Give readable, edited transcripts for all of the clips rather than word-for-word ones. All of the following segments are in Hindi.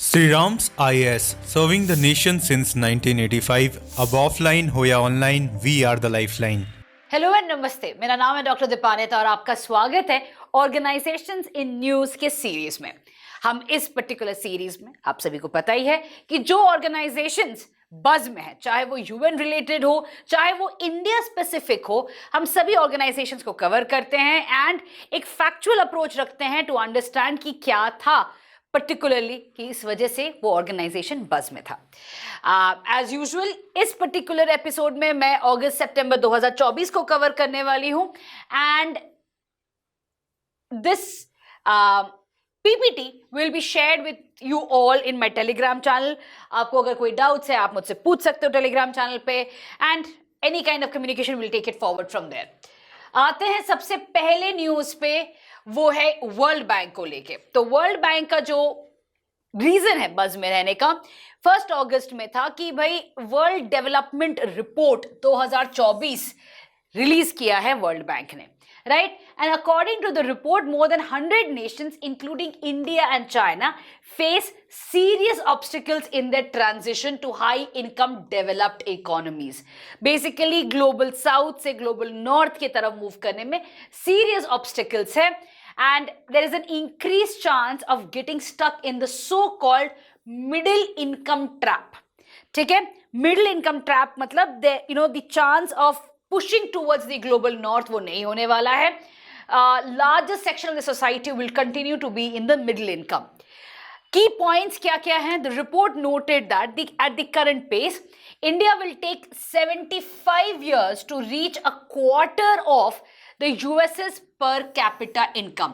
Sri Ram's IAS, serving the nation since 1985. अब offline हो या online, we are the lifeline. Hello and नमस्ते, मेरा नाम है डॉक्टर दीपानेता और आपका स्वागत है ऑर्गेनाइजेशंस इन न्यूज के सीरीज में। हम इस पर्टिकुलर सीरीज में आप सभी को पता ही है कि जो ऑर्गेनाइजेशंस बज में है, चाहे वो यूएन रिलेटेड हो, चाहे वो इंडिया स्पेसिफिक हो, हम सभी ऑर्गेनाइजेशंस को कवर करते हैं एंड एक फैक्चुअल अप्रोच रखते हैं टू अंडरस्टैंड कि क्या था पर्टिकुलरली कि इस वजह से वो ऑर्गेनाइजेशन बज में था। एज यूजुअल इस पर्टिकुलर एपिसोड में मैं अगस्त सितंबर 2024 को कवर करने वाली हूं and this PPT will be shared with you all in my Telegram channel. आपको अगर कोई डाउट्स है आप मुझसे पूछ सकते हो टेलीग्राम चैनल पे and any kind of communication will take it forward from there. आते हैं सबसे पहले न्यूज पे, वो है वर्ल्ड बैंक को लेके। तो वर्ल्ड बैंक का जो रीजन है बज में रहने का 1 अगस्त में था कि भाई वर्ल्ड डेवलपमेंट रिपोर्ट 2024 रिलीज किया है वर्ल्ड बैंक ने, right? And according to the report, more than 100 nations, including India and China, face serious obstacles in their transition to high-income developed economies. Basically, global south से global north की तरफ move करने में serious obstacles है, and there is an increased chance of getting stuck in the so-called middle income trap. ठीक है, middle income trap मतलब the chance of pushing towards the global north वो नहीं होने वाला है। Largest section of the society will continue to be in the middle income. Key points क्या क्या हैं? The report noted that at the current pace, India will take 75 years to reach a quarter of the US's per capita income,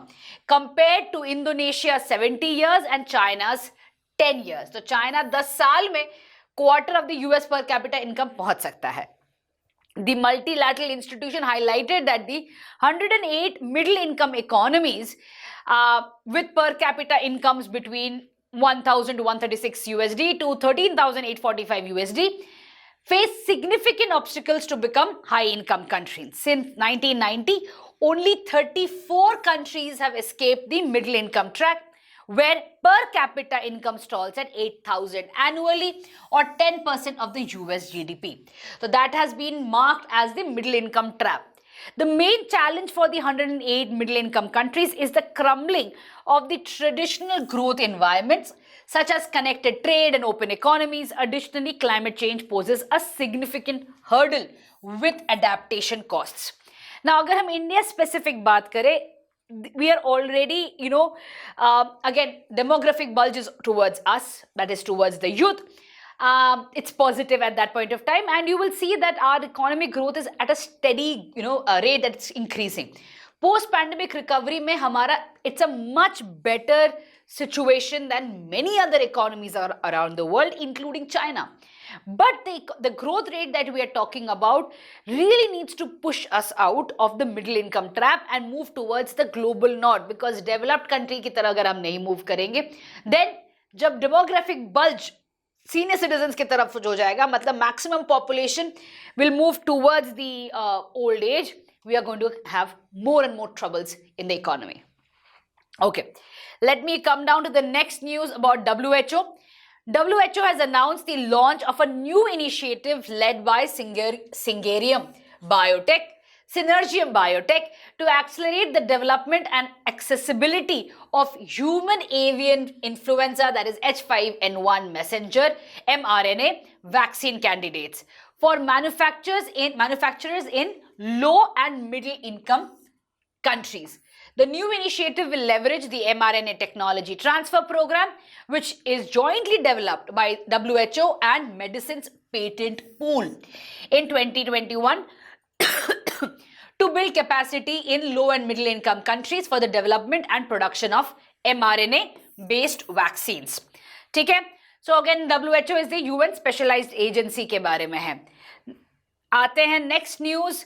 compared to Indonesia 70 years and China's 10 years. तो चाइना 10 साल में quarter of the US per capita income पहुंच सकता है। The multilateral institution highlighted that the 108 middle-income economies with per capita incomes between 1,000 to 136 USD to 13,845 USD face significant obstacles to become high-income countries. Since 1990, only 34 countries have escaped the middle-income track, where per capita income stalls at 8,000 annually or 10% of the US GDP. So that has been marked as the middle income trap. The main challenge for the 108 middle income countries is the crumbling of the traditional growth environments such as connected trade and open economies. Additionally, climate change poses a significant hurdle with adaptation costs. Now, अगर हम इंडिया स्पेसिफिक बात करें, we are already, again, demographic bulge is towards us, that is towards the youth. It's positive at that point of time, and you will see that our economic growth is at a steady, rate that's increasing. Post-pandemic recovery में हमारा it's a much better situation than many other economies around the world, including China. But the growth rate that we are talking about really needs to push us out of the middle income trap and move towards the global north, because developed country की तरह अगर हम नहीं move करेंगे, then जब demographic bulge senior citizens की तरफ हो जाएगा, मतलब maximum population will move towards the old age, we are going to have more and more troubles in the economy. Okay, let me come down to the next news about WHO. WHO has announced the launch of a new initiative led by Synergium Biotech to accelerate the development and accessibility of human avian influenza, that is H5N1 messenger mRNA vaccine candidates for manufacturers in low and middle income countries. The new initiative will leverage the mRNA technology transfer program, which is jointly developed by WHO and Medicines Patent Pool in 2021 to build capacity in low and middle income countries for the development and production of mRNA based vaccines. ठीक है? So again, WHO is the UN specialized agency के बारे में है। आते हैं next news,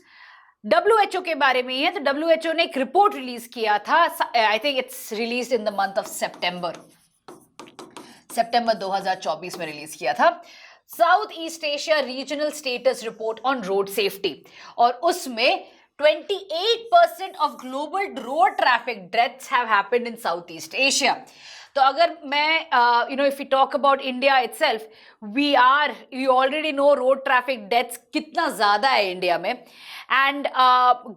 WHO के बारे में ही है। तो WHO ने एक रिपोर्ट रिलीज किया था, I think it's release in the month of September 2024 में रिलीज किया था, South East Asia regional status report on road safety, और उसमें 28% of global road traffic deaths have happened in Southeast Asia. तो अगर मैं if you talk about India itself, you already know road traffic deaths कितना ज्यादा है इंडिया में, and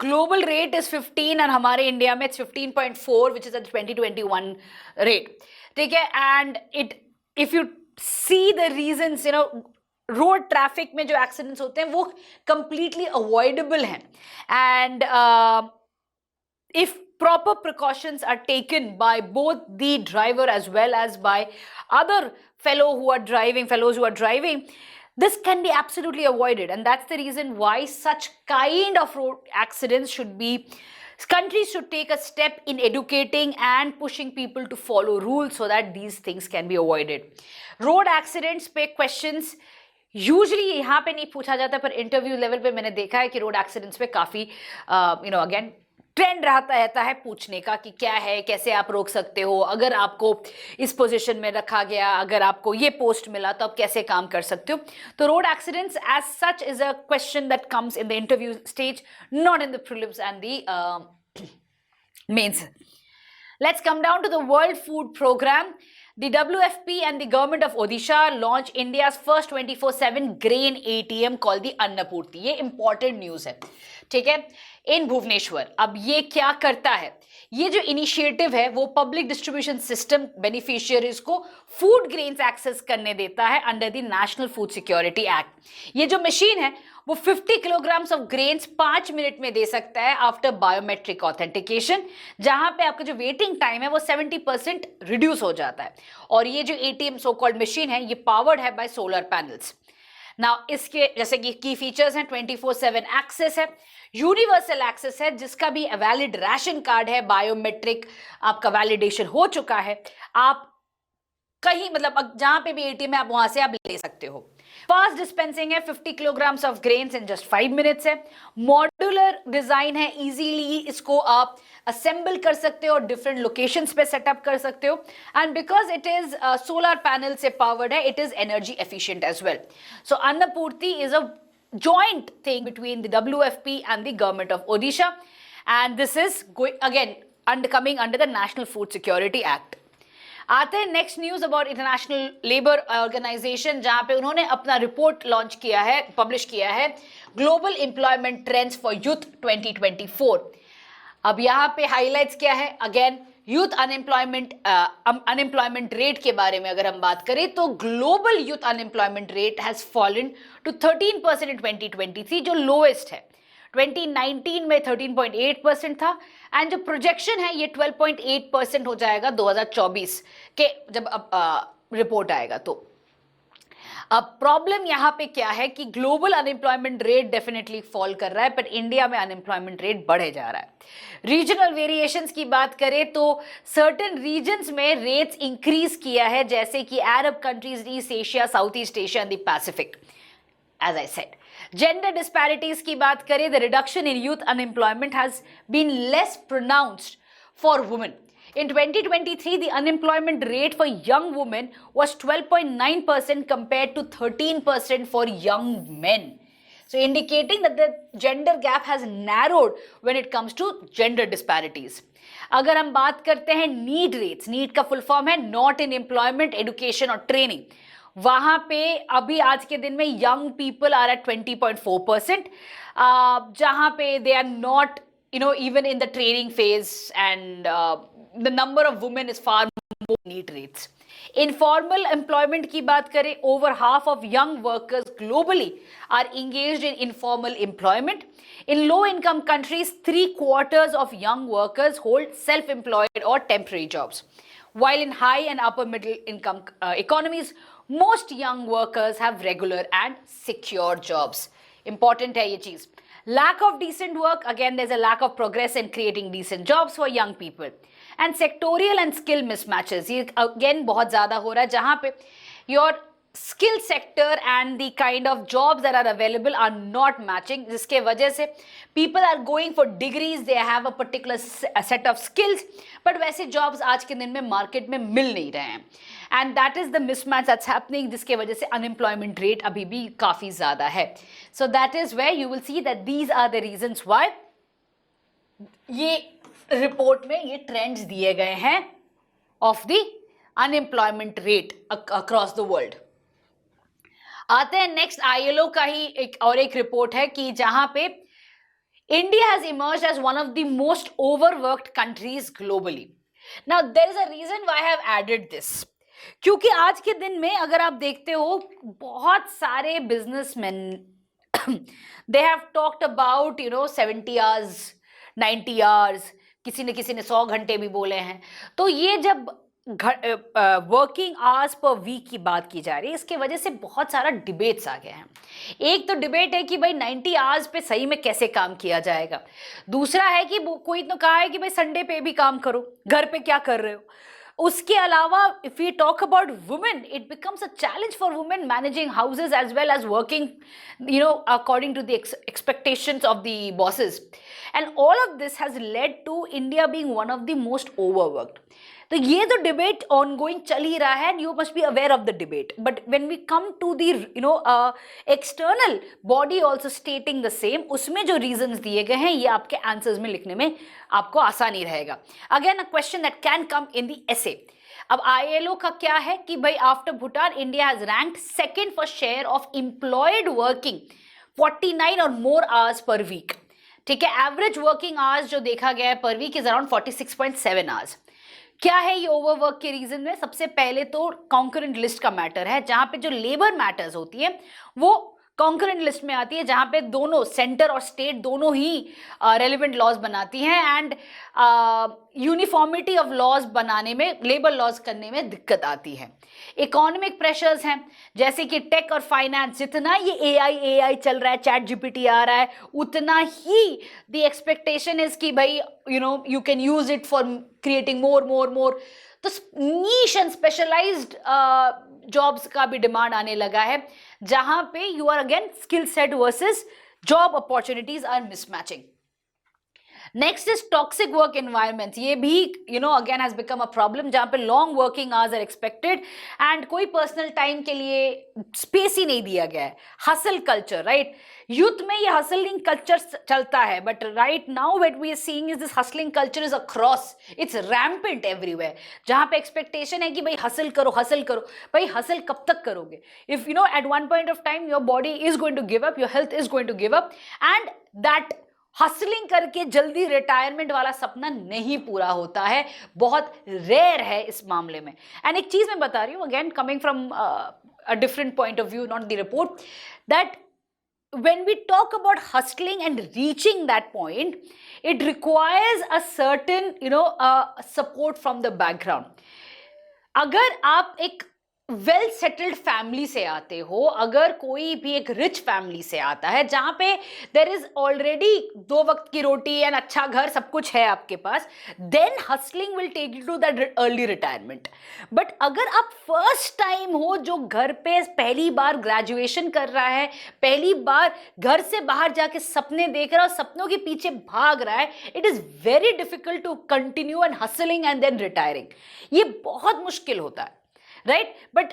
global rate is 15 and हमारे इंडिया में 15.4 विच इज 2021 रेट, ठीक है। And if you see the reasons, road traffic में जो एक्सीडेंट्स होते हैं वो कंप्लीटली अवॉइडेबल हैं, and if proper precautions are taken by both the driver as well as by other fellows who are driving, this can be absolutely avoided. And that's the reason why such kind of road accidents countries should take a step in educating and pushing people to follow rules so that these things can be avoided. Road accidents पे questions यूजली यहाँ पे नहीं पूछा जाता, पर इंटरव्यू लेवल पे मैंने देखा है कि रोड एक्सीडेंट्स पे काफी अगेन ट्रेंड रहता है पूछने का कि क्या है, कैसे आप रोक सकते हो, अगर आपको इस पोजीशन में रखा गया, अगर आपको ये पोस्ट मिला तो आप कैसे काम कर सकते हो। तो road accidents as such is a question that comes in the interview stage, not in the prelims and the mains. Let's come down to the World Food Program. The WFP and the government of Odisha launched India's first 24/7 grain ATM called the Annapurti. ये important news है, ठीक है, इन भुवनेश्वर। अब ये क्या करता है, ये जो इनिशिएटिव है वो पब्लिक डिस्ट्रीब्यूशन सिस्टम बेनिफिशियरीज को फूड ग्रेन्स एक्सेस करने देता है under the national food security act. ये जो मशीन है वो 50 किलोग्राम्स ऑफ ग्रेन्स 5 मिनट में दे सकता है आफ्टर बायोमेट्रिक ऑथेंटिकेशन, जहां पे आपका जो वेटिंग टाइम है वो 70% रिड्यूस हो जाता है। और ये जो एटीएम सो कॉल्ड मशीन है ये पावर्ड है बाय सोलर पैनल्स। नाउ इसके जैसे कि की फीचर्स हैं, 24/7 एक्सेस है, यूनिवर्सल एक्सेस है, जिसका भी वैलिड राशन कार्ड है, बायोमेट्रिक आपका वैलिडेशन हो चुका है, आप कहीं मतलब जहां पे भी एटीएम है आप वहां से आप ले सकते हो। फास्ट डिस्पेंसिंग है, 50 kilograms of grains in just 5 minutes है, मॉड्यूलर डिजाइन है, इजीली इसको आप असेंबल कर सकते हो और डिफरेंट लोकेशंस पे सेटअप कर सकते हो, and because it is solar panel से पावर्ड है, it is energy efficient as well. So Annapurti is a joint thing between the WFP and the government of Odisha, and this is coming under the National Food Security Act. आते हैं next news about International Labour Organization, जहां पे उन्होंने अपना रिपोर्ट लॉन्च किया है, पब्लिश किया है, global employment trends for youth 2024। अब यहाँ पे हाईलाइट्स क्या है, अगेन यूथ अनएम्प्लॉयमेंट रेट के बारे में अगर हम बात करें तो global youth unemployment rate has fallen to 13% in 2023, जो लोएस्ट है। 2019 में 13.8% था, एंड जो प्रोजेक्शन है ये 12.8% हो जाएगा 2024 के जब रिपोर्ट आएगा। तो अब प्रॉब्लम यहाँ पे क्या है कि global unemployment rate definitely fall कर रहा है, पर इंडिया में अनएम्प्लॉयमेंट रेट बढ़े जा रहा है। रीजनल वेरिएशंस की बात करें तो सर्टेन रीजन्स में रेट्स इंक्रीज किया है, जैसे कि Arab countries, East Asia, South East Asia and the Pacific. As I said, gender disparities की बात करें, the reduction in youth unemployment has been less pronounced for women. In 2023, the unemployment rate for young women was 12.9% compared to 13% for young men. So indicating that the gender gap has narrowed when it comes to gender disparities. अगर हम बात करते हैं नीड रेट्स, नीड का फुल फॉर्म है नॉट इन एम्प्लॉयमेंट, एडुकेशन और ट्रेनिंग, वहां पे अभी आज के दिन में यंग पीपल आर एट 20.4%, जहां पे they are not even in the training phase, and the number of women is far more need rates. Informal employment की बात करें, over half of young workers globally are engaged in informal employment. In low income countries, 3/4 of young workers hold self-employed or temporary jobs, while in high and upper middle income economies, most young workers have regular and secure jobs. Important है ये चीज। Lack of decent work, again there's a lack of progress in creating decent jobs for young people. And sectorial and skill mismatches, ये again बहुत ज़्यादा हो रहा है, जहाँ पे your skill sector and the kind of jobs that are available are not matching, जिसके वजह से people are going for degrees, they have a particular set of skills, but वैसे jobs आज के दिन में market में मिल नहीं रहे हैं, and that is the mismatch that's happening, जिसके वजह से unemployment rate अभी भी काफ़ी ज़्यादा है. So that is where you will see that these are the reasons why ये रिपोर्ट में ये ट्रेंड्स दिए गए हैं of the unemployment rate across the world. आते हैं नेक्स्ट, आईएलओ का ही एक रिपोर्ट है कि जहां पे India has emerged as one of the most overworked countries globally. Now there is a reason why I have added this. क्योंकि आज के दिन में अगर आप देखते हो बहुत सारे businessman they have talked about 70 hours 90 hours, किसी ने 100 घंटे भी बोले हैं। तो ये जब वर्किंग आवर्स पर वीक की बात की जा रही है, इसके वजह से बहुत सारा डिबेट्स आ गए हैं। एक तो डिबेट है कि भाई 90 आवर्स पे सही में कैसे काम किया जाएगा। दूसरा है कि कोई तो कहा है कि भाई संडे पे भी काम करो, घर पे क्या कर रहे हो। उसके अलावा if we talk about women, it becomes a challenge for women managing houses as well as working according to the expectations of the bosses, and all of this has led to India being one of the most overworked. तो ये तो डिबेट ऑनगोइंग चल ही रहा है, and you must be aware of the debate, but when we come to the external body also stating the same, उसमें जो रीजंस दिए गए हैं ये आपके आंसर्स में लिखने में आपको आसानी रहेगा। Again a question that can come in the essay. अब आईएलओ का क्या है कि भाई after Bhutan India has ranked second for share of employed working 49 और मोर आवर्स पर वीक। ठीक है, एवरेज वर्किंग आवर्स जो देखा गया है पर वीक इज अराउंड 46.7 आवर्स। क्या है ये ओवरवर्क के रीजन में? सबसे पहले तो कॉन्करेंट लिस्ट का मैटर है, जहां पे जो लेबर मैटर्स होती है वो कॉन्करेंट लिस्ट में आती है, जहां पे दोनों सेंटर और स्टेट दोनों ही रेलिवेंट लॉज बनाती हैं, एंड यूनिफॉर्मिटी ऑफ लॉज बनाने में, लेबर लॉज करने में दिक्कत आती है। इकोनॉमिक प्रेशर्स हैं, जैसे कि टेक और फाइनेंस, जितना ये एआई चल रहा है, चैट जीपीटी आ रहा है, उतना ही द एक्सपेक्टेशन इज कि भाई you can use it for creating मोर। तो नीश एंड स्पेशलाइज्ड जॉब्स का भी डिमांड आने लगा है, जहां पे you are again skill set versus job opportunities are mismatching. Next is toxic work environment. ये भी again has become a problem, जहां पे long working hours are expected and कोई पर्सनल टाइम के लिए स्पेस ही नहीं दिया गया है। हसल कल्चर, राइट, यूथ में ये हसलिंग कल्चर चलता है, but right now what we are seeing is this hustling culture is across, it's rampant everywhere, जहां पे एक्सपेक्टेशन है कि भाई हसल करो। भाई हसल कब तक करोगे? If at one point of time your body is going to give up, your health is going to give up, and that hustling करके जल्दी रिटायरमेंट वाला सपना नहीं पूरा होता है, बहुत रेयर है इस मामले में। एंड एक चीज मैं बता रही हूँ, again coming from a different point of view, not the report, that when we talk about hustling and reaching that point, it requires a certain support from the background. अगर आप एक वेल सेटल्ड फैमिली से आते हो, अगर कोई भी एक रिच फैमिली से आता है जहां पे देर इज ऑलरेडी 2 वक्त की रोटी एंड अच्छा घर, सब कुछ है आपके पास, then hustling will take you to that early retirement. But अगर आप फर्स्ट टाइम हो जो घर पे पहली बार ग्रेजुएशन कर रहा है, पहली बार घर से बाहर जाके सपने देख रहा है और सपनों के पीछे भाग रहा है, it is very difficult to continue and hustling and then retiring. ये बहुत मुश्किल होता है, राइट? बट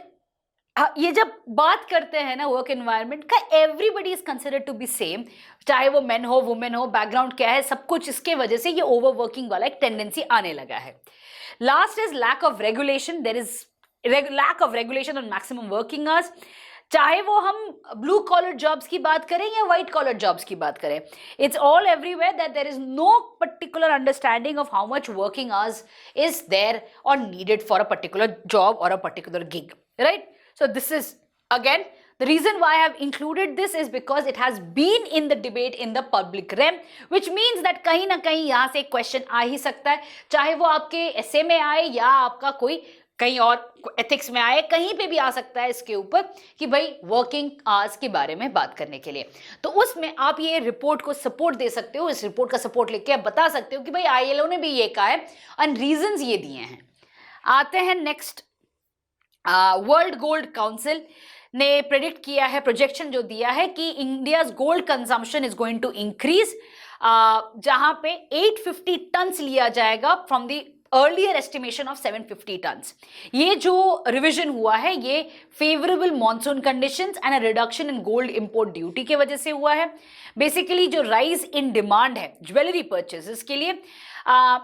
ये जब बात करते हैं ना वर्क एनवायरनमेंट का, everybody is considered to be same, चाहे वो मेन हो वुमेन हो, बैकग्राउंड क्या है, सब कुछ, इसके वजह से ये ओवरवर्किंग वाला एक टेंडेंसी आने लगा है। Last is lack of regulation. There is lack of regulation on maximum working hours, चाहे वो हम ब्लू कॉलर जॉब्स की बात करें या व्हाइट कॉलर जॉब्स की बात करें, it's all everywhere that there is no particular understanding of how much working hours is there और needed for a particular job और a particular gig, right? So this is again the reason why I have included this is because it has been in the debate in the public realm, which means that कहीं ना कहीं यहाँ से क्वेश्चन आ ही सकता है, चाहे वो आपके एसे में आए या आपका कोई कहीं और एथिक्स में आए, कहीं पे भी आ सकता है इसके ऊपर कि भाई वर्किंग आवर्स के बारे में बात करने के लिए। तो उसमें आप ये रिपोर्ट को सपोर्ट दे सकते हो, इस रिपोर्ट का सपोर्ट लेके आप बता सकते हो कि भाई आईएलओ ने भी ये कहा है और रीजंस ये दिए हैं। आते हैं नेक्स्ट, वर्ल्ड गोल्ड काउंसिल ने प्रेडिक्ट किया है, प्रोजेक्शन जो दिया है कि India's gold consumption is going to increase, जहां पे 850 टन्स लिया जाएगा from the earlier estimation of 750 tons. ये जो रिविजन हुआ है ये favourable monsoon conditions and a reduction in gold import duty के वजह से हुआ है। बेसिकली जो राइज इन डिमांड है ज्वेलरी परचेजेस के लिए,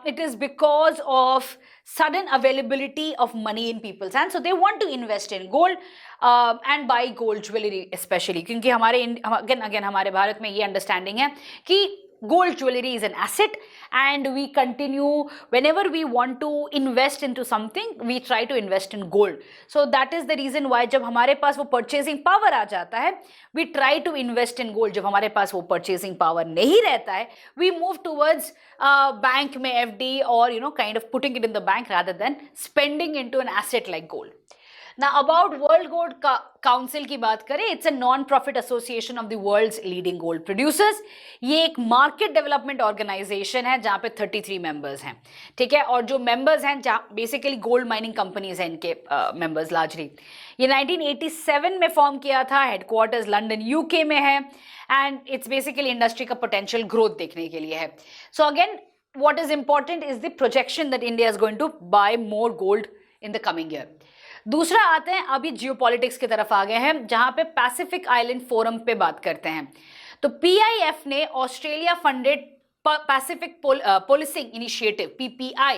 it is because of sudden availability of money in people's hands, so they want to invest in gold and buy gold jewelry especially, क्योंकि हमारे again हमारे भारत में ये understanding है कि gold jewelry is an asset and we continue whenever we want to invest into something we try to invest in gold. So that is the reason why जब हमारे पास वो purchasing power आ जाता है we try to invest in gold. जब हमारे पास वो purchasing power नहीं रहता है we move towards bank में FD or kind of putting it in the bank rather than spending into an asset like gold. Now about World Gold Council की बात करें, it's a non-profit association of the world's leading gold producers. ये एक market development organization है जहाँ पे 33 members हैं, ठीक है, और जो members हैं जहाँ basically gold mining companies हैं इनके members largely. ये 1987 में form किया था, headquarters London UK में है and it's basically industry का potential growth देखने के लिए है. So again what is important is the projection that India is going to buy more gold in the coming year. दूसरा आते हैं, अभी जियोपॉलिटिक्स की तरफ आ गए हैं जहां पे पैसिफिक आइलैंड फोरम पे बात करते हैं. तो PIF ने Australia funded Pacific policing initiative PPI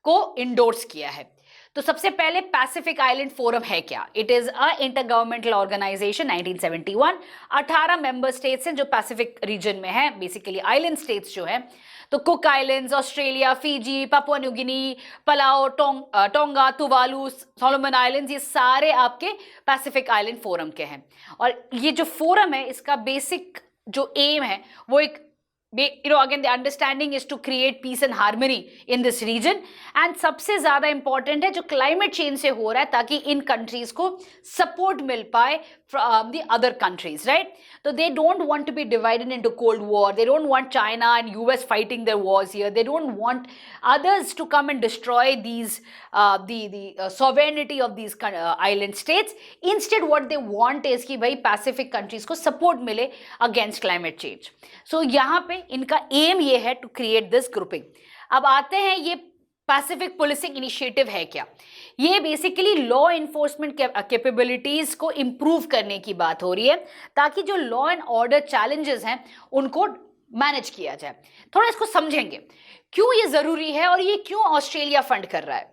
को इंडोर्स किया है. तो सबसे पहले पैसिफिक आइलैंड फोरम है क्या? It is a intergovernmental organization 1971. 18 member states हैं जो पैसिफिक रीजन में है, बेसिकली आइलैंड स्टेट्स जो है. तो Cook Islands, Australia, Fiji, Papua New Guinea, Palau, Tonga, Tuvalu, Solomon Islands, ये सारे आपके पैसिफिक आइलैंड फोरम के हैं. और ये जो फोरम है इसका बेसिक जो एम है वो एक again the understanding is to create peace and harmony in this region. and सबसे ज़्यादा important है जो climate change से हो रहा है ताकि इन countries को support मिल पाए from the other countries, right? So they don't want to be divided into Cold War. They don't want China and US fighting their wars here. They don't want others to come and destroy these the sovereignty of these island states. Instead what they want is कि भाई Pacific countries को support मिले against climate change. So यहाँ पे इनका एम ये है टू क्रिएट दिस ग्रुपिंग. अब आते हैं ये पैसिफिक पोलिसिंग इनिशिएटिव है क्या? ये बेसिकली लॉ इन्फोर्समेंट कैपेबिलिटीज को इंप्रूव करने की बात हो रही है ताकि जो लॉ एंड ऑर्डर चैलेंजेस हैं उनको मैनेज किया जाए. थोड़ा इसको समझेंगे क्यों ये जरूरी है और ये क्यों ऑस्ट्रेलिया फंड कर रहा है.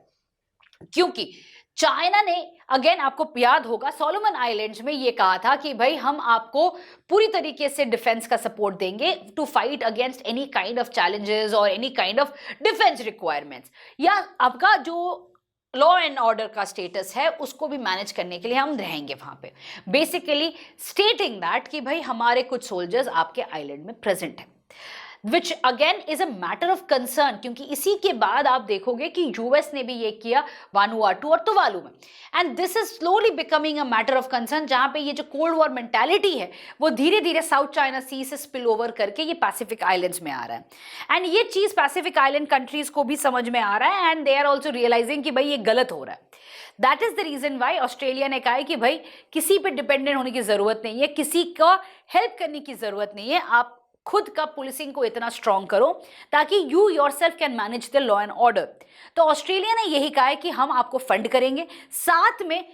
क्योंकि चाइना ने अगेन आपको याद होगा सोलोमन आइलैंड्स में ये कहा था कि भाई हम आपको पूरी तरीके से डिफेंस का सपोर्ट देंगे to fight against any kind of challenges और any kind of defence requirements, या आपका जो लॉ एंड ऑर्डर का स्टेटस है उसको भी मैनेज करने के लिए हम रहेंगे वहां पे. बेसिकली स्टेटिंग दैट कि भाई हमारे कुछ सोल्जर्स आपके आइलैंड में प्रेजेंट है, which again is a matter of concern. क्योंकि इसी के बाद आप देखोगे कि यूएस ने भी ये किया वानुआटू और तुवालू में, and this is slowly becoming a matter of concern जहां पे ये जो कोल्ड वॉर मेंटालिटी है वो धीरे धीरे साउथ चाइना सी से स्पिल ओवर करके ये पैसिफिक आइलैंड्स में आ रहा है. एंड ये चीज पैसिफिक आइलैंड कंट्रीज को भी समझ में आ रहा है and they are also realising कि भाई ये गलत हो रहा है. That is the reason why Australia ने कहा है कि भाई किसी पे डिपेंडेंट होने की जरूरत नहीं है, किसी का हेल्प करने की जरूरत नहीं है, आप खुद का पुलिसिंग को इतना स्ट्रॉन्ग करो ताकि you yourself can manage the law and order. तो ऑस्ट्रेलिया ने यही कहा है कि हम आपको फंड करेंगे, साथ में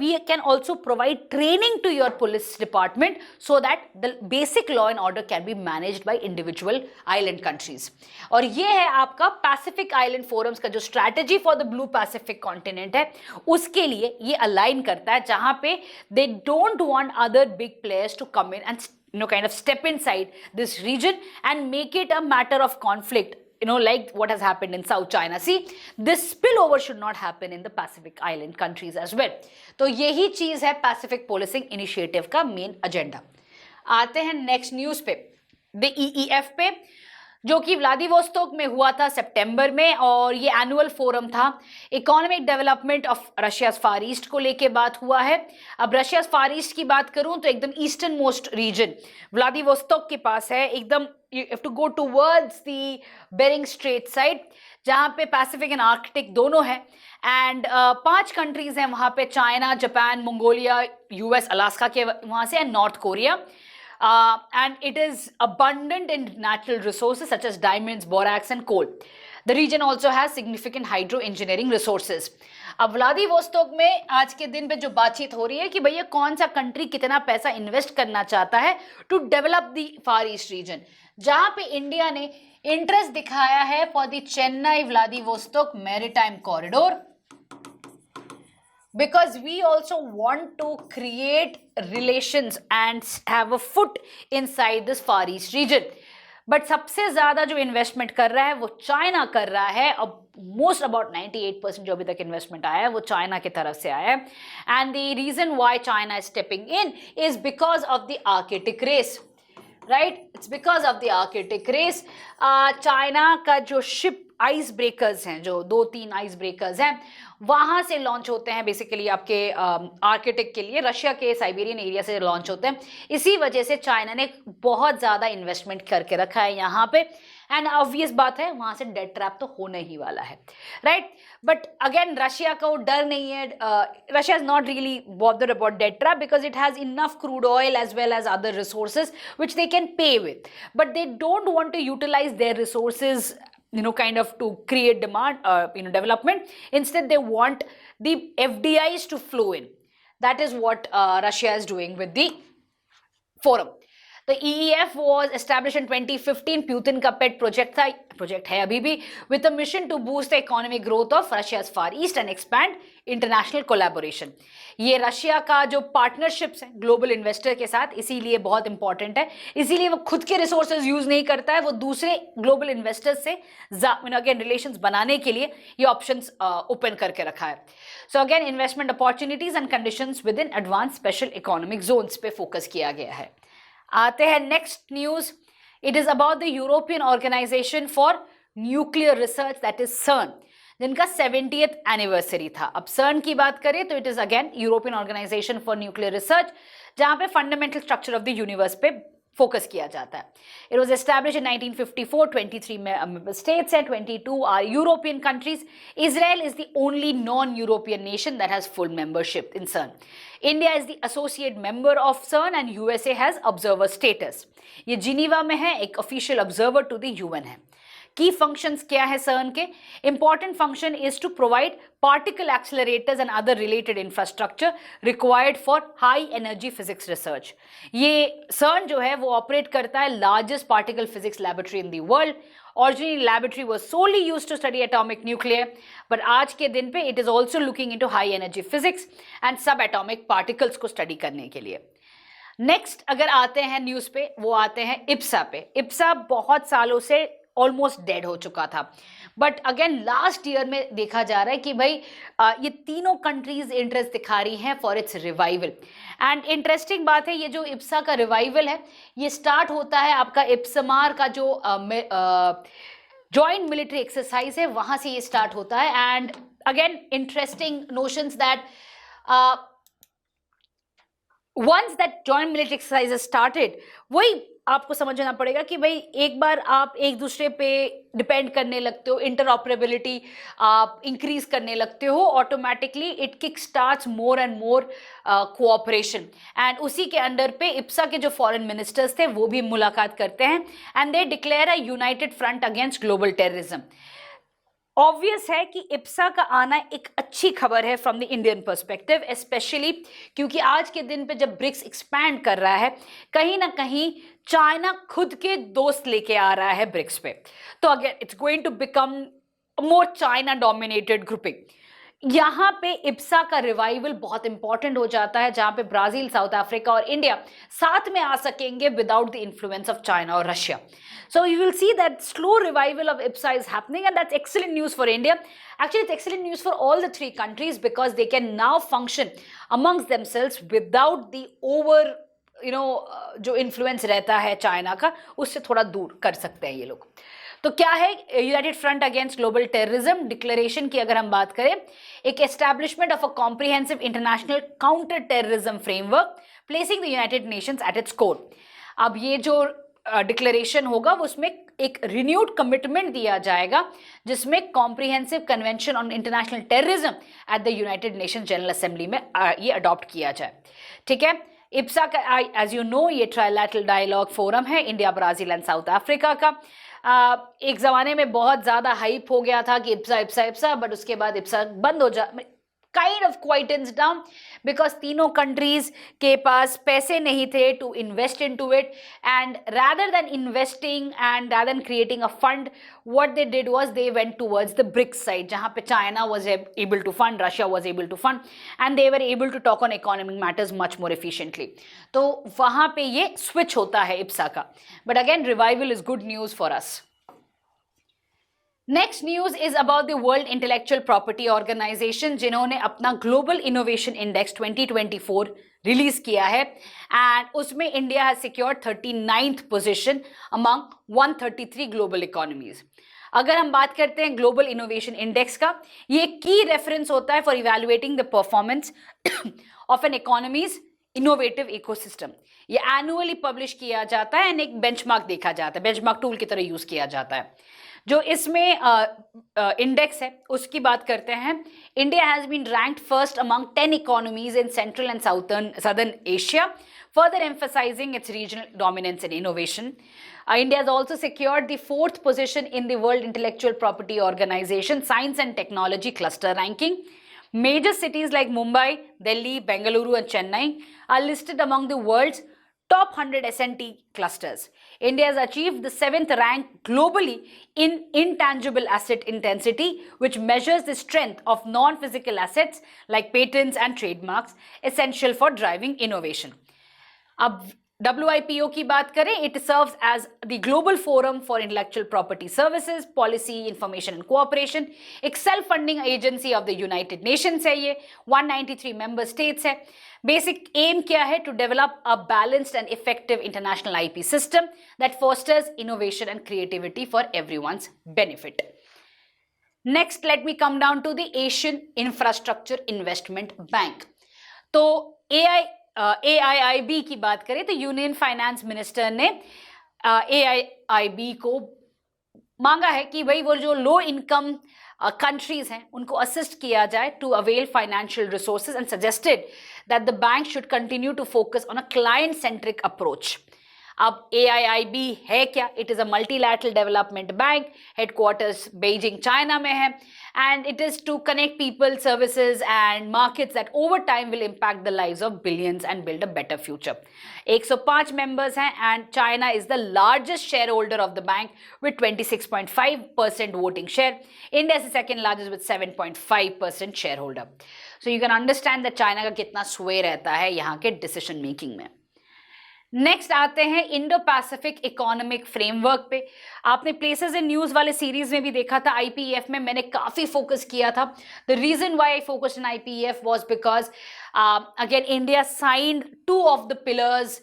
we can also provide training to your police department so that the basic law and order can be managed by individual island countries. और ये है आपका पैसिफिक आइलैंड फोरम्स का जो strategy for the blue Pacific continent है उसके लिए ये अलाइन करता है, जहां पे they don't want other big players to come in and kind of step inside this region and make it a matter of conflict, like what has happened in South China Sea. This spillover should not happen in the Pacific Island countries as well. तो यही चीज है पैसिफिक पोलिसिंग इनिशिएटिव का मेन एजेंडा. आते हैं नेक्स्ट न्यूज पे, द EEF पे, जो कि व्लादिवोस्तोक में हुआ था सितंबर में, और ये एनुअल फोरम था. Economic development of Russia far east को लेके बात हुआ है. अब रशिया फार ईस्ट की बात करूं तो एकदम ईस्टर्न मोस्ट रीजन व्लादिवोस्तोक के पास है, एकदम you have to go towards the Bering Strait side जहाँ पे पैसिफिक एंड आर्कटिक दोनों है. एंड 5 कंट्रीज हैं वहाँ पे, China, Japan, Mongolia, US, Alaska के वहाँ से, and north Korea. And it is abundant in natural resources such as diamonds, borax and coal. The region also has significant hydro engineering resources. अब व्लादिवोस्तोक में आज के दिन पे जो बातचीत हो रही है कि भैया कौन सा कंट्री कितना पैसा इन्वेस्ट करना चाहता है to develop the Far East region, जहां पे इंडिया ने इंटरेस्ट दिखाया है for the Chennai Vladivostok maritime corridor, because we also want to create relations and have a foot inside this far east region. But सबसे ज्यादा जो इन्वेस्टमेंट कर रहा है वो चाइना कर रहा है. अब मोस्ट अबाउट 98% जो अभी तक इन्वेस्टमेंट आया है वो चाइना की तरफ से आया है. And the reason why China is stepping in is because of the Arctic race, right? It's because of the Arctic race. China का जो शिप आइस ब्रेकर्स हैं, जो 2-3 आइस ब्रेकर्स हैं, वहां से लॉन्च होते हैं बेसिकली आपके आर्कटिक के लिए, रशिया के साइबेरियन एरिया से लॉन्च होते हैं. इसी वजह से चाइना ने बहुत ज़्यादा इन्वेस्टमेट करके रखा है यहाँ पे. एंड ऑब्वियस बात है वहाँ से डेट ट्रैप तो होने ही वाला है, राइट? बट अगेन रशिया को डर नहीं है. Russia is not really bothered about debt trap because it has enough crude oil as well as other resources which they can pay with, but they don't want to utilise their resources, kind of to create demand, development. Instead, they want the FDIs to flow in. That is what Russia is doing with the forum. The EEF was established in 2015. Putin का pet project है अभी भी, with a mission to boost the economic growth of Russia's Far East and expand international collaboration. ये रशिया का जो पार्टनरशिप्स है ग्लोबल इन्वेस्टर के साथ, इसीलिए बहुत इंपॉर्टेंट है. इसीलिए वो खुद के रिसोर्सेज यूज नहीं करता है, वो दूसरे ग्लोबल इन्वेस्टर्स से अगेन रिलेशंस बनाने के लिए ये ऑप्शंस ओपन करके रखा है. So again investment opportunities and conditions within advance special economic zones पे फोकस किया गया है. आते हैं next news. It is about the European Organization for Nuclear Research, that is CERN, जिनका 70th एनिवर्सरी था. अब सर्न की बात करें तो it is again European Organization for Nuclear Research, जहां पे fundamental structure of the universe पे फोकस किया जाता है. It was establish in 1954. 23 member states हैं, 22 are European countries. Israel is the only non-European nation that has full membership in CERN. India is the associate member of CERN and USA has observer status. ये जिनीवा में है, एक official observer to the UN है. की फंक्शंस क्या है CERN के? Important function is to provide particle accelerators and other related infrastructure required for high energy physics research. ये CERN जो है वो ऑपरेट करता है largest particle physics laboratory in the world. Originally, laboratory was solely used to study atomic nuclei, but आज के दिन पे it is also looking into high energy physics and subatomic particles को study करने के लिए. नेक्स्ट अगर आते हैं न्यूज़ पे, वो आते हैं इप्सा पे. इप्सा बहुत सालों से ऑलमोस्ट डेड हो चुका था, बट अगेन लास्ट ईयर में देखा जा रहा है कि भाई ये तीनों कंट्रीज इंटरेस्ट दिखा रही हैं for its revival. And interesting बात है, ये जो इप्सा का रिवाइवल है ये स्टार्ट होता है आपका इप्समार का जो जॉइंट मिलिट्री एक्सरसाइज है, वहां से ये स्टार्ट होता है. And again interesting notions that once that joint military exercise started, वही आपको समझना पड़ेगा कि भाई एक बार आप एक दूसरे पे डिपेंड करने लगते हो, इंटरऑपरेबिलिटी आप इंक्रीज करने लगते हो, automatically it kick starts more and more cooperation. And उसी के अंडर पे इप्सा के जो फॉरेन मिनिस्टर्स थे वो भी मुलाकात करते हैं and they declare a United front against global terrorism. Obvious है कि इप्सा का आना एक अच्छी खबर है from the Indian perspective, specially क्योंकि आज के दिन पे जब ब्रिक्स एक्सपैंड कर रहा है, कहीं ना कहीं चाइना खुद के दोस्त लेके आ रहा है ब्रिक्स पे. तो again it's going to become more China dominated grouping. यहाँ पे इप्सा का रिवाइवल बहुत इंपॉर्टेंट हो जाता है, जहाँ पे ब्राजील, साउथ अफ्रीका और इंडिया साथ में आ सकेंगे without the influence of China और Russia. So you will see that slow revival of IPSA is happening, and that's excellent news for India. Actually, it's excellent news for all the three countries because they can now function amongst themselves without the जो influence रहता है चाइना का, उससे थोड़ा दूर कर सकते हैं ये लोग. तो क्या है United front against global terrorism declaration की अगर हम बात करें, एक establishment of a comprehensive international counter terrorism framework placing the United Nations at its core. अब ये जो डिक्लेरेशन होगा वो उसमें एक रिन्यूड कमिटमेंट दिया जाएगा जिसमें comprehensive convention on international terrorism at the United nation general assembly में ये अडॉप्ट किया जाए. ठीक है. इप्सा का एज यू नो ये ट्राइलैटरल डायलॉग फोरम है India, Brazil and south Africa का. एक ज़माने में बहुत ज़्यादा हाइप हो गया था कि इप्सा इप्सा इप्सा, बट उसके बाद इप्सा बंद हो kind of quietens down because तीनों countries के पास पैसे नहीं थे to invest into it, and rather than investing and rather than creating a fund, what they did was they went towards the BRICS side, जहाँ पे China was able to fund, Russia was able to fund, and they were able to talk on economic matters much more efficiently. तो वहाँ पे ये switch होता है IPSA का. But again, revival is good news for us. Next news is about the World Intellectual Property Organization, जिन्होंने अपना ग्लोबल इनोवेशन इंडेक्स 2024 रिलीज किया है, एंड उसमें India has secured 39th position among 133 global economies. अगर हम बात करते हैं ग्लोबल इनोवेशन इंडेक्स का, ये की रेफरेंस होता है for evaluating the performance of an economies innovative ecosystem. ये एनुअली पब्लिश किया जाता है एंड एक बेंचमार्क देखा जाता है, बेंचमार्क टूल की तरह यूज किया जाता है. जो इसमें इंडेक्स है उसकी बात करते हैं. India has been ranked first among 10 economies in central and southern Asia, further emphasizing its regional dominance in innovation. India has also secured the 4th position in the World Intellectual Property Organization Science and Technology Cluster Ranking. Major cities like Mumbai, Delhi, Bengaluru and Chennai are listed among the world's top 100 S&T clusters. India has achieved the 7th rank globally in intangible asset intensity, which measures the strength of non-physical assets like patents and trademarks, essential for driving innovation. अब WIPO की बात करें, it serves as the global forum for intellectual property services, policy, information and cooperation. एक self funding agency of the United Nations है ये, 193 member states है. Basic aim क्या है? To develop a balanced and effective international IP system that fosters innovation and creativity for everyone's benefit. Next, let me come down to the Asian Infrastructure Investment Bank. तो AIIB की बात करें तो यूनियन फाइनेंस मिनिस्टर ने AIIB को मांगा है कि भाई वो जो लो इनकम कंट्रीज हैं उनको असिस्ट किया जाए to avail financial resources, and suggested that the bank should continue to focus on a client centric approach. अब AIIB है क्या? It is a multilateral development bank, headquarters Beijing China में है, and it is to connect people, services and markets that over time will impact the lives of billions and build a better future. 105 members हैं, and China is the largest shareholder of the bank with 26.5% voting share. India is the second largest with 7.5% shareholder. So you can understand that China का कितना sway रहता है यहाँ के decision making में. नेक्स्ट आते हैं इंडो पैसिफिक इकोनॉमिक फ्रेमवर्क पे. आपने प्लेसेस इन न्यूज वाले सीरीज में भी देखा था, IPEF में मैंने काफी फोकस किया था. The reason why I focused in IPEF was because again India signed 2 of the pillars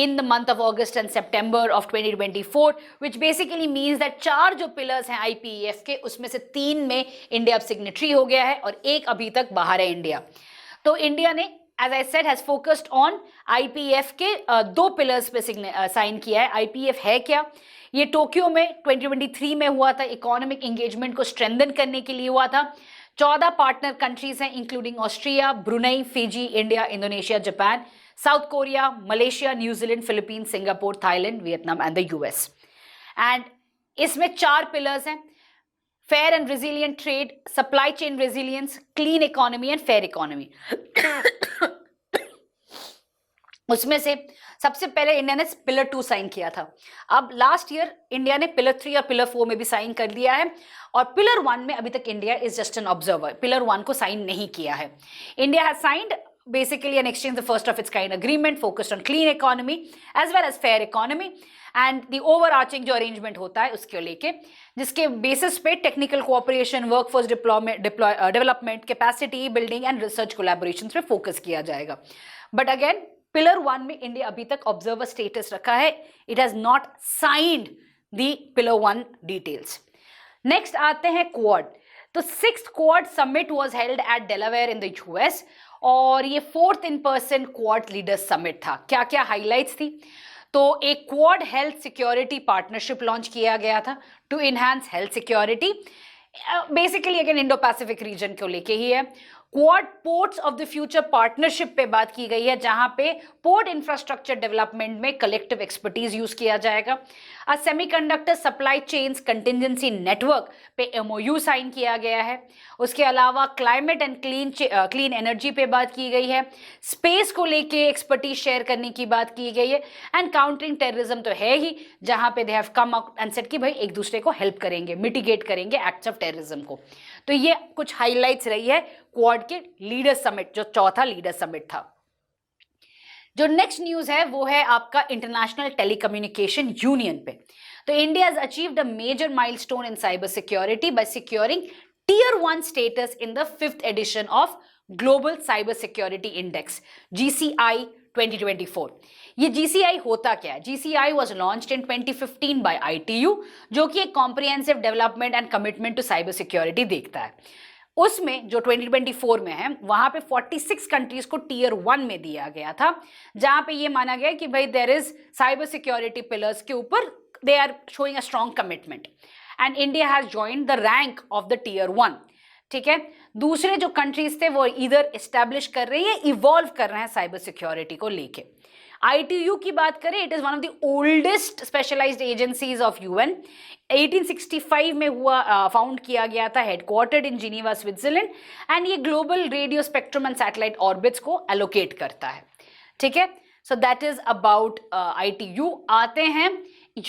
in the month of August and September of 2024, which basically means that 4 जो pillars हैं IPEF के, उसमें से 3 में इंडिया अब सिग्नेटरी हो गया है और 1 अभी तक बाहर है इंडिया. तो इंडिया ने as I said has focused on IPEF के 2 pillars पे साइन किया है. IPEF है क्या? ये टोक्यो में 2023 में हुआ था, इकोनॉमिक एंगेजमेंट को स्ट्रेंथन करने के लिए हुआ था. 14 पार्टनर कंट्रीज हैं including Austria, Brunei, Fiji, India, Indonesia, Japan, south Korea, Malaysia, New Zealand, Philippines, Singapore, Thailand, Vietnam and the US. And इसमें 4 पिलर्स हैं: fair and resilient trade, supply chain resilience, clean economy and fair economy. उसमें से सबसे पहले इंडिया ने पिलर 2 साइन किया था. अब लास्ट ईयर इंडिया ने पिलर 3 और पिलर 4 में भी साइन कर दिया है, और पिलर 1 में अभी तक India is just an observer, pillar 1 को साइन नहीं किया है. India has signed basically an exchange, the first of its kind agreement focused on clean economy as well as fair economy, and the overarching जो arrangement होता है उसके लेके, जिसके बेसिस पे technical cooperation, workforce development, capacity building and research collaboration पे फोकस किया जाएगा. बट अगेन पिलर 1 में इंडिया अभी तक ऑब्जर्वर स्टेटस रखा है, it has not signed the pillar 1 details. Next आते हैं क्वाड. तो 6th quad summit was held at Delaware in the US, और ये 4th in person quad leaders summit था. क्या क्या हाइलाइट्स थी? तो एक quad health security partnership launch किया गया था to enhance health security, basically again Indo Pacific region को लेके ही है. Quad ports of the future partnership पे बात की गई है, जहां पे पोर्ट इंफ्रास्ट्रक्चर डेवलपमेंट में कलेक्टिव एक्सपर्टीज यूज किया जाएगा। Semiconductor supply chains contingency network पे एमओयू साइन किया गया है। उसके अलावा क्लाइमेट एंड क्लीन एनर्जी पे बात की गई है। स्पेस को लेके एक्सपर्टीज शेयर करने की बात की गई है। एंड काउंटरिंग टेररिज्म तो है ही, जहां पे they have come out and said कि भाई एक दूसरे को हेल्प करेंगे, मिटिगेट करेंगे एक्ट्स ऑफ टेररिज्म को। तो ये कुछ हाईलाइट्स रही है क्वाड के लीडर समिट, जो चौथा लीडर समिट था। जो नेक्स्ट न्यूज है वो है आपका इंटरनेशनल टेलीकम्युनिकेशन यूनियन पे। तो India has achieved a major milestone in cyber security by securing tier 1 status in the 5th edition of global cyber security index GCI 2024। ये GCI होता क्या है? GCI was launched in 2015 by ITU, जो कि एक comprehensive development and commitment to cyber security देखता है। उसमें जो 2024 में है वहां पे 46 कंट्रीज को टियर 1 में दिया गया था, जहां पे ये माना गया कि भाई there is cyber security pillars के ऊपर they are showing a strong commitment and India has joined the rank of the tier 1। ठीक है, दूसरे जो कंट्रीज थे वो इधर एस्टैब्लिश कर रहे हैं, इवॉल्व कर रहे हैं साइबर सिक्योरिटी को लेके। ITU की बात करें, it is one of the oldest specialised agencies of UN। 1865 में हुआ, फाउंड किया गया था, headquartered in Geneva Switzerland, and ये global radio spectrum and satellite orbits को एलोकेट करता है। ठीक है, so that is about ITU। आते हैं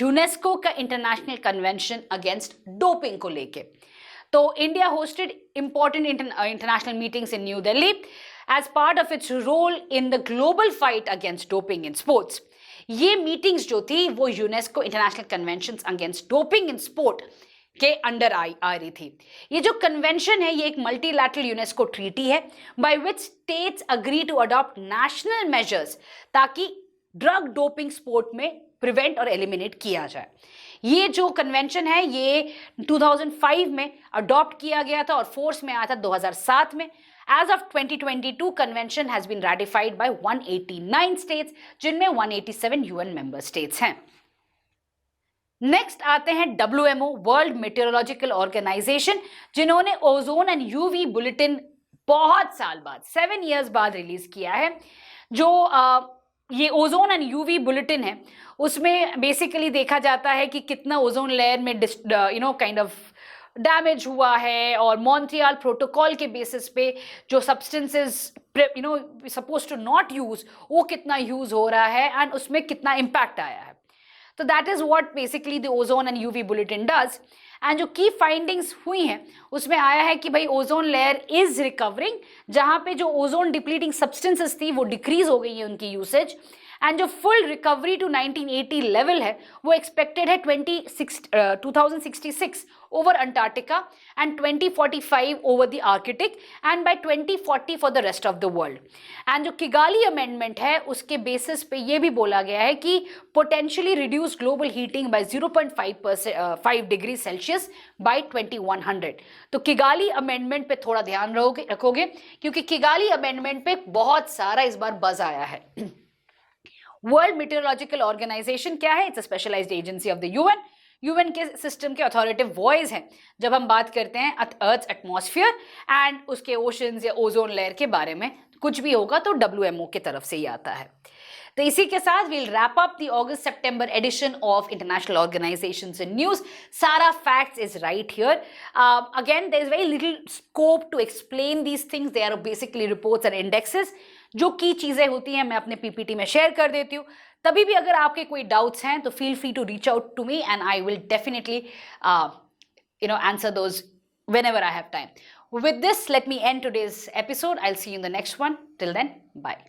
यूनेस्को का इंटरनेशनल कन्वेंशन अगेंस्ट डोपिंग को लेके। तो India hosted important international meetings in new Delhi as part of its role in the global fight against doping in sports। ये मीटिंग्स जो थी वो UNESCO international convention against doping in sport के अंडर आ रही थी। ये जो कन्वेंशन है ये एक मल्टीलैटरल यूनेस्को ट्रीटी है by which states agree to adopt national measures ताकि ड्रग डोपिंग स्पोर्ट में प्रिवेंट और एलिमिनेट किया जाए। ये जो कन्वेंशन है ये 2005 में अडॉप्ट किया गया था और फोर्स में आया था 2007 में। As of 2022, convention has been ratified by 189 states, जिनमें 187 UN member states हैं। नेक्स्ट आते हैं WMO, वर्ल्ड मेटेरोलॉजिकल ऑर्गेनाइजेशन, जिन्होंने ओजोन एंड UV बुलेटिन बहुत साल बाद 7 years बाद रिलीज किया है। जो ये ओजोन एंड UV बुलेटिन है उसमें बेसिकली देखा जाता है कि कितना ओजोन लेयर में काइंड ऑफ डैमेज हुआ है, और मॉन्ट्रियल प्रोटोकॉल के बेसिस पे जो substances suppose to not use वो कितना यूज हो रहा है एंड उसमें कितना इम्पैक्ट आया है। तो that is what basically the ozone and UV bulletin does. And जो की फाइंडिंग्स हुई हैं उसमें आया है कि भाई ओजोन लेयर इज रिकवरिंग, जहां पे जो ओजोन डिप्लीटिंग सब्सटेंसेस थी वो डिक्रीज हो गई है उनकी यूसेज, एंड जो फुल रिकवरी टू 1980 लेवल है वो एक्सपेक्टेड है 2066 over Antarctica and 2045 over the Arctic and by 2040 for the rest of the world. And जो किगाली अमेंडमेंट है उसके बेसिस पे ये भी बोला गया है कि potentially reduce global heating by 0.5 degree Celsius by 2100। तो किगाली अमेंडमेंट पे थोड़ा ध्यान रखोगे क्योंकि किगाली अमेंडमेंट पे बहुत सारा इस बार बज आया है। वर्ल्ड मेटेरोलॉजिकल ऑर्गेनाइजेशन क्या है? It's a specialised agency of the UN। UN के सिस्टम के अथॉरिटिव वॉइस हैं जब हम बात करते हैं अर्थ एटमॉस्फेयर एंड उसके ओशंस या ओजोन लेयर के बारे में कुछ भी होगा तो WMO की तरफ से ही आता है। तो इसी के साथ we'll wrap up the August September edition of International Organizations in News. सारा facts is right here. Again, there is very little scope to explain these things. They are basically reports and indexes. जो की चीजें होती हैं मैं अपने PPT में शेयर कर देती हूँ। तभी भी अगर आपके कोई डाउट्स हैं तो feel free to reach out to me and I will definitely answer those whenever I have time. With this, let me end today's episode. I'll see you in the next one. Till then, bye.